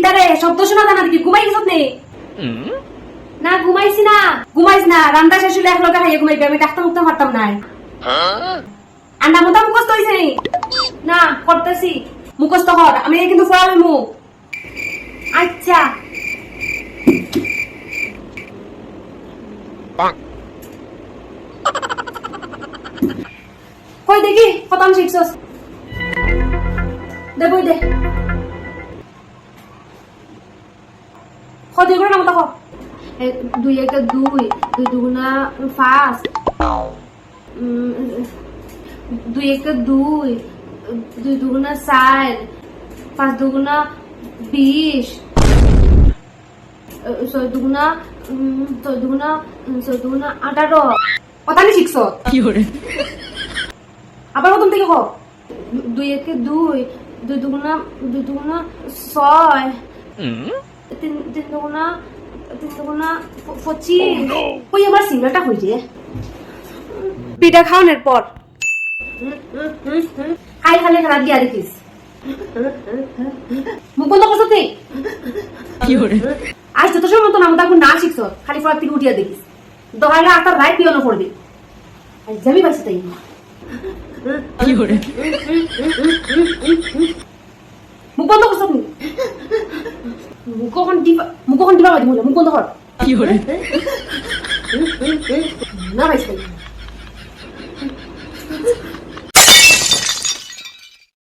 কিদারে শব্দ শোনা জানা দেখি ঘুমাই গেছত নে না ঘুমাইছি না ঘুমাইছ না রান্না শেষ হলে এক লগে খাইয়ে ঘুমাইবি আমি ডাক্তার মুক্ত পারতাম না আন্ডা মোটা মুখস্থ হইছে না করতেছি মুখস্থ কর আমি কিন্তু ফল মু আচ্ছা কই দেখি কতম শিখছস দে বই দে কত করে নাম তাকো 2 1 2 2 দুগুণা 5 2 1 2 2 দুগুণা 4 5 দুগুণা 20 6 দুগুণা 18 কত নি শিখছ কি করে আবার প্রথম থেকে কো 2 1 2 2 দুগুণা 6 3 দুগুণা 25 কই আবার সিঙ্গেলটা হই যে পিঠা খাওয়ানোর পর খাই খালে খারাপ দিয়া দেখিস মুখ বন্ধ করছ তুই কি করে আজ তো তোর মতো নাম তাকে না শিখছ খালি ফরাক থেকে উঠিয়া দেখিস দহাইরা আতার রায় পিয়নো করবি আজ জামি পাইছি তাই কি করে মুখ বন্ধ করছ তুই মুখখন দিবা মুখ বন্ধ কর কি করে না পাইছি